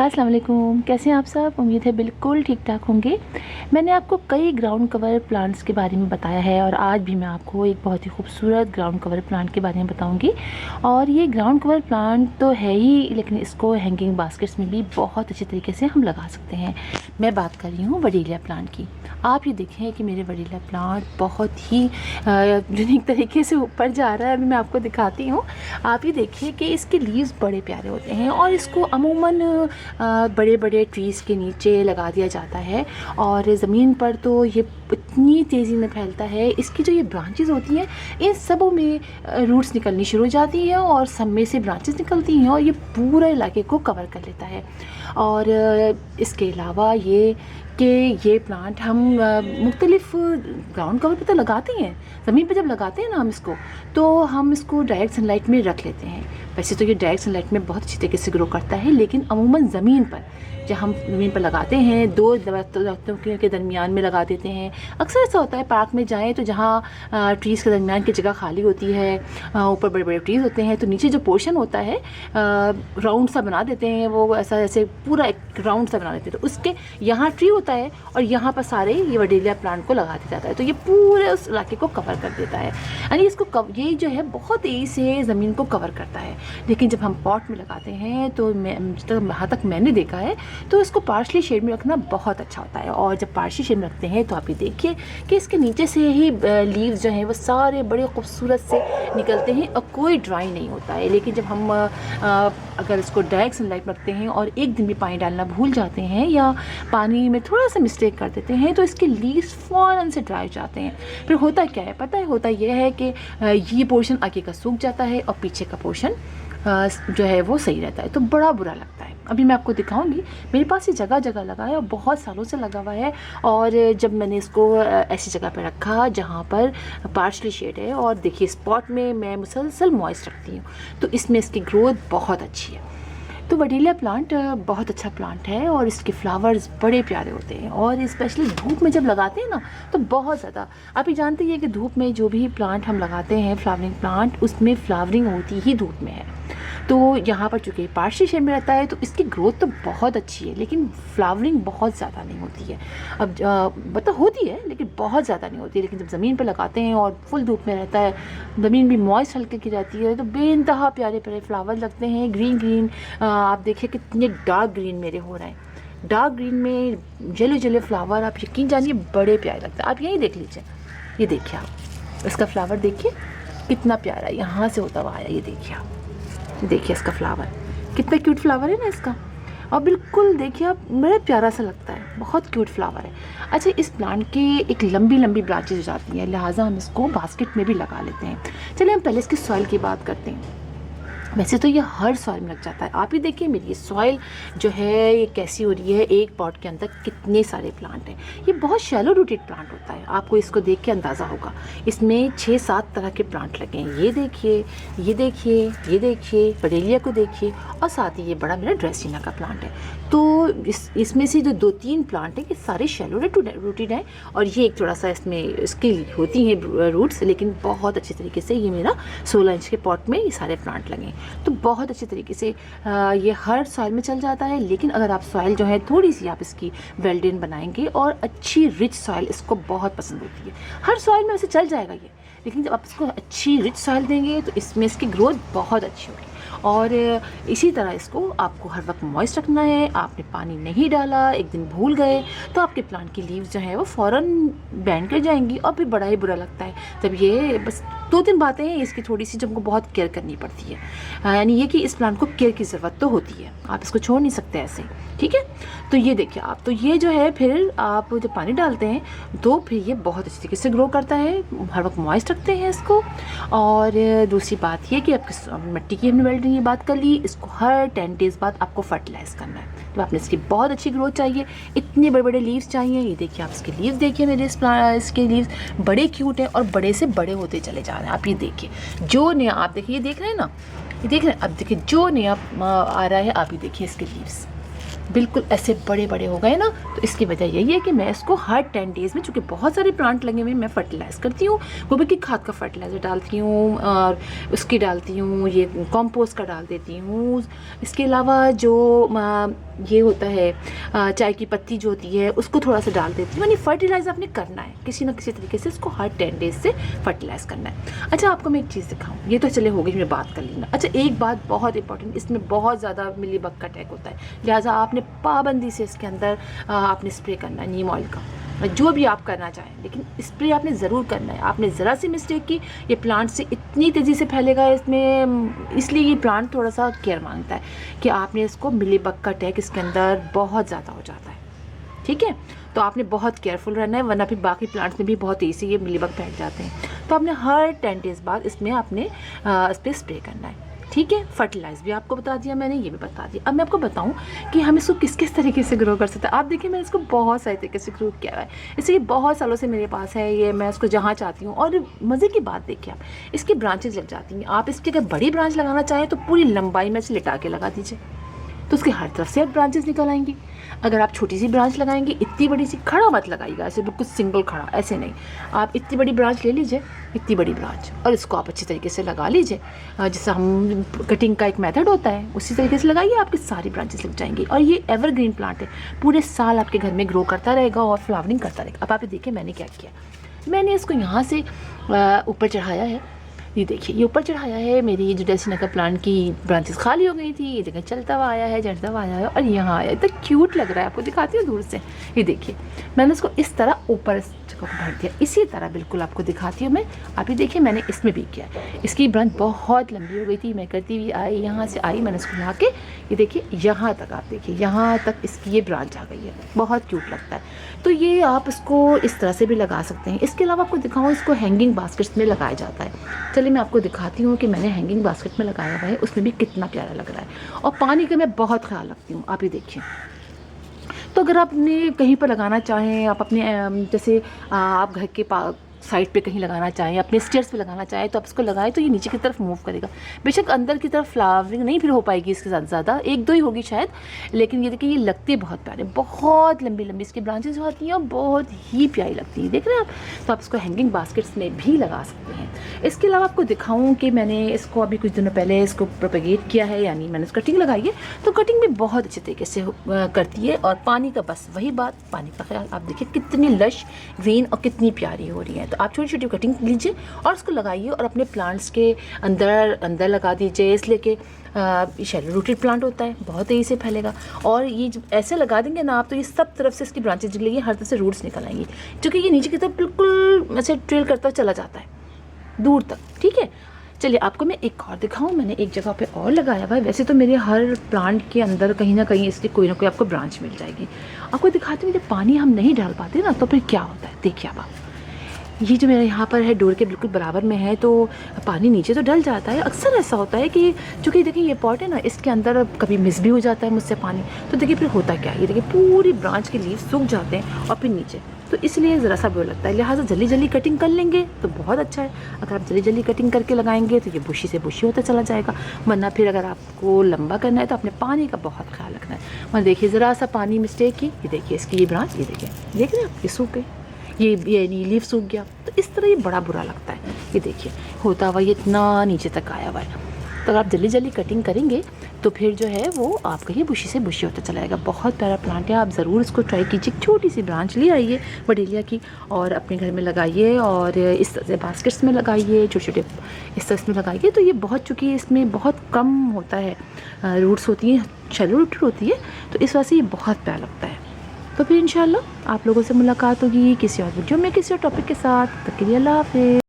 अस्सलाम वालेकुम, कैसे हैं आप सब। उम्मीद है बिल्कुल ठीक ठाक होंगे। मैंने आपको कई ग्राउंड कवर प्लांट्स के बारे में बताया है और आज भी मैं आपको एक बहुत ही खूबसूरत ग्राउंड कवर प्लांट के बारे में बताऊंगी। और ये ग्राउंड कवर प्लांट तो है ही, लेकिन इसको हैंगिंग बास्केट्स में भी बहुत अच्छे तरीके से हम लगा सकते हैं। मैं बात कर रही हूँ वडीलिया प्लांट की। आप ये देखें कि मेरे वडीलिया प्लांट बहुत ही यूनिक तरीके से ऊपर जा रहा है। अभी मैं आपको दिखाती हूँ। आप ये देखिए कि इसके लीव्स बड़े प्यारे होते हैं और इसको अमूमन बड़े बड़े ट्रीज़ के नीचे लगा दिया जाता है और ज़मीन पर तो ये इतनी तेज़ी में फैलता है। इसकी जो ये ब्रांचेस होती हैं, इन सबों में रूट्स निकलनी शुरू हो जाती हैं और सब में से ब्रांचेस निकलती हैं और ये पूरे इलाके को कवर कर लेता है। और इसके अलावा ये प्लांट हम मुख्तलिफ़ ग्राउंड कवर पे तो लगाते हैं। ज़मीन पे जब लगाते हैं ना हम इसको, तो हम इसको डायरेक्ट सनलाइट में रख लेते हैं। वैसे तो ये डायरेक्ट सनलाइट में बहुत अच्छी तरीके से ग्रो करता है, लेकिन अमूमन ज़मीन पर जब हम ज़मीन पर लगाते हैं, दो दरख्तों के दरमियान में लगा देते हैं। अक्सर ऐसा होता है पार्क में जाएँ तो जहाँ ट्रीज़ के दरमियान की जगह खाली होती है, ऊपर बड़े बड़े ट्रीज़ होते हैं, तो नीचे जो पोर्शन होता है राउंड सा बना देते हैं। वो ऐसा ऐसे पूरा एक राउंड सा बना देते हैं, तो उसके यहाँ ट्री होता है और यहाँ पर सारे ये वडीलिया प्लांट को लगा दिया जाता है, तो ये पूरे उस इलाके को कवर कर देता है। यानी इसको ये जो है बहुत तेज़ी से ज़मीन को कवर करता है। लेकिन जब हम पॉट में लगाते हैं तो जहाँ तक मैंने देखा है तो इसको पार्शली शेड में रखना बहुत अच्छा होता है। और जब पार्शली शेड में रखते हैं तो आप ये देखिए कि इसके नीचे से ही लीव्स जो हैं वो सारे बड़े खूबसूरत से निकलते हैं और कोई ड्राई नहीं होता है। लेकिन जब हम अगर इसको डायरेक्ट सनलाइट में रखते हैं और एक दिन भी पानी डालना भूल जाते हैं या पानी में थोड़ा सा मिस्टेक कर देते हैं तो इसके लीव्स फ़ौरन से ड्राई हो जाते हैं। फिर होता क्या है पता है, होता यह है कि ये पोर्शन आगे का सूख जाता है और पीछे का पोर्शन जो है वो सही रहता है, तो बड़ा बुरा लगता है। अभी मैं आपको दिखाऊंगी, मेरे पास ये जगह जगह लगा है और बहुत सालों से लगा हुआ है। और जब मैंने इसको ऐसी जगह पर रखा जहाँ पर पार्शली शेड है, और देखिए स्पॉट में मैं मुसलसल मॉइस्ट रखती हूँ, तो इसमें इसकी ग्रोथ बहुत अच्छी है। तो वडीलिया प्लांट बहुत अच्छा प्लांट है और इसके फ्लावर्स बड़े प्यारे होते हैं और स्पेशली धूप में जब लगाते हैं ना तो बहुत ज़्यादा। आप ये जानते हैं कि धूप में जो भी प्लांट हम लगाते हैं, फ्लावरिंग प्लांट, उसमें फ्लावरिंग होती ही धूप में है। तो यहाँ पर चूँकि पार्शली शेड में रहता है तो इसकी ग्रोथ तो बहुत अच्छी है, लेकिन फ्लावरिंग बहुत ज़्यादा नहीं होती है। अब मतलब होती है लेकिन बहुत ज़्यादा नहीं होती है। लेकिन जब ज़मीन पर लगाते हैं और फुल धूप में रहता है, ज़मीन भी मॉइस्ट हल्के की रहती है, तो बेइंतहा प्यारे प्यारे फ्लावर लगते हैं। ग्रीन ग्रीन, आप देखिए कितने डार्क ग्रीन मेरे हो रहे हैं। डार्क ग्रीन में येलो येलो फ्लावर, आप यकीन जानिए बड़े प्यारे लगते हैं। आप यही देख लीजिए, ये देखिए आप इसका फ्लावर देखिए कितना प्यारा है, यहाँ से होता हुआ आया। ये देखिए आप, देखिए इसका फ्लावर कितना क्यूट फ्लावर है ना इसका, और बिल्कुल देखिए आप बड़ा प्यारा सा लगता है, बहुत क्यूट फ्लावर है। अच्छा, इस प्लांट के एक लंबी लंबी ब्रांचेज हो जाती हैं, लिहाजा हम इसको बास्केट में भी लगा लेते हैं। चलिए हम पहले इसकी सॉइल की बात करते हैं। वैसे तो ये हर सॉइल में लग जाता है। आप ही देखिए मेरी ये सॉइल जो है ये कैसी हो रही है, एक पॉट के अंदर कितने सारे प्लांट हैं। ये बहुत शैलो रूटेड प्लांट होता है, आपको इसको देख के अंदाज़ा होगा। इसमें 6-7 तरह के प्लांट लगे हैं। ये देखिए, ये देखिए, ये देखिए, वडीलिया को देखिए, और साथ ही ये बड़ा मेरा ड्रेसिना का प्लांट है। तो इसमें से जो 2-3 प्लांट हैं ये सारे शैलो रूटेड हैं और ये एक थोड़ा सा इसमें इसकी होती हैं रूट्स, लेकिन बहुत अच्छे तरीके से ये मेरा 16 इंच के पॉट में ये सारे प्लांट लगे। तो बहुत अच्छे तरीके से ये हर सॉइल में चल जाता है। लेकिन अगर आप सॉइल जो है थोड़ी सी आप इसकी वेल्डेन बनाएंगे, और अच्छी रिच सॉइल इसको बहुत पसंद होती है। हर सॉइल में वैसे चल जाएगा ये, लेकिन जब आप इसको अच्छी रिच सॉइल देंगे तो इसमें इसकी ग्रोथ बहुत अच्छी होगी। और इसी तरह इसको आपको हर वक्त मॉइस्ट रखना है। आपने पानी नहीं डाला, एक दिन भूल गए, तो आपके प्लांट की लीव्स जो है वो फ़ौरन बैंड कर जाएंगी और फिर बड़ा ही बुरा लगता है। तब ये बस 2-3 बातें हैं इसकी थोड़ी सी जो हमको बहुत केयर करनी पड़ती है। यानी ये कि इस प्लांट को केयर की ज़रूरत तो होती है, आप इसको छोड़ नहीं सकते ऐसे, ठीक है। तो ये देखिए आप, तो ये जो है फिर आप जब पानी डालते हैं तो फिर ये बहुत अच्छी तरीके से ग्रो करता है। हर वक्त मॉइस्ट रखते हैं इसको। और दूसरी बात ये कि आपकी मिट्टी की हमने वेल्डिंग की बात कर ली, इसको हर 10 डेज़ बाद आपको फर्टिलाइज़ करना है। तो आपने इसकी बहुत अच्छी ग्रोथ चाहिए, इतने बड़े बड़े लीव्स चाहिए। ये देखिए आप इसके लीव्स देखिए, मेरे इसके लीव्स बड़े क्यूट हैं और बड़े से बड़े होते चले जा रहे हैं। आप ये देखिए, जो नया आप देखिए, ये देख रहे हैं ना, ये देख रहे हैं, अब देखिए जो नया आ रहा है, आप ये देखिए इसके लीव्स बिल्कुल ऐसे बड़े बड़े हो गए ना। तो इसकी वजह यही है कि मैं इसको हर 10 डेज़ में, चूँकि बहुत सारे प्लांट लगे हुए हैं, मैं फर्टिलाइज़ करती हूँ। गोबर की खाद का फर्टिलाइज़र डालती हूँ और उसकी डालती हूँ, ये कंपोस्ट का डाल देती हूँ। इसके अलावा जो ये होता है चाय की पत्ती जो होती है उसको थोड़ा सा डाल देती हूँ। यानी फर्टिलाइज़ आपने करना है किसी ना किसी तरीके से, इसको हर 10 डेज से फर्टिलाइज़ करना है। अच्छा आपको मैं एक चीज़ दिखाऊँ, ये तो चले हो गई मैं बात कर लेना। अच्छा एक बात बहुत इंपॉर्टेंट, इसमें बहुत ज़्यादा मिलीबग का अटैक होता है, लिहाजा आपने पाबंदी से इसके अंदर आपने स्प्रे करना है नीम ऑयल का, जो भी आप करना चाहें, लेकिन स्प्रे आपने ज़रूर करना है। आपने ज़रा सी मिस्टेक की, ये प्लांट से इतनी तेज़ी से फैलेगा इसमें, इसलिए ये प्लांट थोड़ा सा केयर मांगता है कि आपने इसको मिलीबग का अटैक इसके अंदर बहुत ज़्यादा हो जाता है, ठीक है। तो आपने बहुत केयरफुल रहना है, वरना फिर बाकी प्लांट्स में भी बहुत तेज़ी ये मिलीबग फैल जाते हैं। तो आपने हर 10 डेज़ बाद इसमें आपने इस पर स्प्रे करना है, ठीक है। फर्टिलाइज़ भी आपको बता दिया मैंने, ये भी बता दिया। अब मैं आपको बताऊं कि हम इसको किस किस तरीके से ग्रो कर सकते हैं। आप देखिए मैंने इसको बहुत सारे तरीके से ग्रो किया है, इसलिए बहुत सालों से मेरे पास है ये, मैं इसको जहाँ चाहती हूँ। और मज़े की बात देखिए, आप इसकी ब्रांचेज लग जाती हैं। आप इसकी अगर बड़ी ब्रांच लगाना चाहें तो पूरी लंबाई में से लिटा के लगा दीजिए, तो उसके हर तरफ से ब्रांचेस निकल आएंगी। अगर आप छोटी सी ब्रांच लगाएंगे, इतनी बड़ी सी खड़ा मत लगाइएगा, ऐसे बिल्कुल सिंगल खड़ा ऐसे नहीं, आप इतनी बड़ी ब्रांच ले लीजिए, इतनी बड़ी ब्रांच, और इसको आप अच्छी तरीके से लगा लीजिए। जैसे हम कटिंग का एक मेथड होता है उसी तरीके से लगाइए, आपकी सारी ब्रांचेस लग जाएंगी। और ये एवरग्रीन प्लांट है, पूरे साल आपके घर में ग्रो करता रहेगा और फ्लावरिंग करता रहेगा। अब आप देखिए मैंने क्या किया, मैंने इसको यहाँ से ऊपर चढ़ाया है। ये देखिए ये ऊपर चढ़ाया है, मेरी ये जो डेसिना का प्लांट की ब्रांचेस खाली हो गई थी, ये जगह चलता हुआ आया है, चढ़ता हुआ आया है, और यहाँ आया। इतना क्यूट लग रहा है, आपको दिखाती हूँ दूर से। ये देखिए मैंने इसको इस तरह ऊपर इस जगह को भर दिया, इसी तरह बिल्कुल आपको दिखाती हूँ मैं। आप ये देखिए मैंने इसमें भी किया, इसकी ब्रांच बहुत लंबी हो गई थी, मैं करती हुई आई, यहाँ से आई, मैंने इसको ला के ये देखिए यहाँ तक, आप देखिए यहाँ तक इसकी ये ब्रांच आ गई है, बहुत क्यूट लगता है। तो ये आप इसको इस तरह से भी लगा सकते हैं। इसके अलावा आपको दिखाऊँ, इसको हैंगिंग बास्केट्स में लगाया जाता है। चलिए मैं आपको दिखाती हूँ कि मैंने हैंगिंग बास्केट में लगाया हुआ है, उसमें भी कितना प्यारा लग रहा है। और पानी का मैं बहुत ख्याल रखती हूँ, आप ये देखिए। तो अगर आपने कहीं पर लगाना चाहें, आप अपने जैसे आप घर के साइड पे कहीं लगाना चाहें, अपने स्टेयर्स पे लगाना चाहें, तो आप इसको लगाएं तो ये नीचे की तरफ मूव करेगा। बेशक अंदर की तरफ फ्लावरिंग नहीं फिर हो पाएगी इसके साथ, ज़्यादा एक दो ही होगी शायद, लेकिन ये देखिए ये लगते बहुत प्यारे, बहुत लंबी लंबी इसकी ब्रांचेज होती हैं और बहुत ही प्यारी लगती हैं, देख रहे हैं आप। तो आप इसको हैंगिंग बास्केट्स में भी लगा सकते हैं। इसके अलावा आपको दिखाऊँ कि मैंने इसको अभी कुछ दिनों पहले इसको प्रोपेगेट किया है, यानी मैंने इसको कटिंग लगाई है, तो कटिंग भी बहुत अच्छे तरीके से करती है। और पानी का बस वही बात, पानी का ख्याल। आप देखिए कितनी लश ग्रीन और कितनी प्यारी हो रही है। तो आप छोटी छोटी कटिंग लीजिए और उसको लगाइए और अपने प्लांट्स के अंदर लगा दीजिए, इसलिए कि शैलो रूटेड प्लांट होता है, बहुत तेज़ी से फैलेगा। और ये जब ऐसे लगा देंगे ना आप, तो ये सब तरफ से इसकी ब्रांचेज निकलेंगी, हर तरफ से रूट्स निकल आएंगी, क्योंकि ये नीचे की तरफ बिल्कुल ऐसे ट्रेल करता चला जाता है दूर तक, ठीक है। चलिए आपको मैं एक और दिखाऊं, मैंने एक जगह पे और लगाया हुआ है। वैसे तो मेरे हर प्लांट के अंदर कहीं ना कहीं इसकी कोई ना कोई आपको ब्रांच मिल जाएगी। आपको दिखाती हूँ, जब पानी हम नहीं डाल पाते ना तो फिर क्या होता है, देखिए आप। ये जो मेरे यहाँ पर है डोर के बिल्कुल बराबर में है, तो पानी नीचे तो डल जाता है। अक्सर ऐसा होता है कि चूँकि देखिए ये पॉट है ना, इसके अंदर कभी मिस भी हो जाता है मुझसे पानी, तो देखिए फिर होता क्या है, ये देखिए पूरी ब्रांच के लीव सूख जाते हैं और फिर नीचे, तो इसलिए ज़रा सा बुरा लगता है। लिहाजा जल्दी जल्दी कटिंग कर लेंगे तो बहुत अच्छा है। अगर आप जल्दी जल्दी कटिंग करके लगाएंगे तो ये बुशी से बुशी होता चला जाएगा, वरना फिर अगर आपको लंबा करना है तो अपने पानी का बहुत ख्याल रखना है। मतलब देखिए ज़रा सा पानी मिस्टेक की, ये देखिए इसकी ये ब्रांच, ये देखिए देख रहे हैं आप, ये सूख गई, ये लीफ सूख गया। तो इस तरह ये बड़ा बुरा लगता है। ये देखिए होता हुआ ये इतना नीचे तक आया हुआ है। तो अगर आप जल्दी जल्दी कटिंग करेंगे तो फिर जो है वो आपका ये बुशी से बुशी होता चला जाएगा। बहुत प्यारा प्लांट है, आप ज़रूर इसको ट्राई कीजिए। छोटी सी ब्रांच ले आइए वडेलिया की और अपने घर में लगाइए, और इस तरह से बास्केट्स में लगाइए, छोटे छोटे इस तरह में लगाइए। तो ये बहुत, चूँकि इसमें बहुत कम होता है रूट्स होती हैं, शैलो रूट होती है, तो इस वजह से ये बहुत प्यारा लगता है। तो फिर इंशाल्लाह आप लोगों से मुलाकात होगी किसी और वीडियो में, किसी और टॉपिक के साथ। तब तक के लिए अल्लाह हाफ़िज़।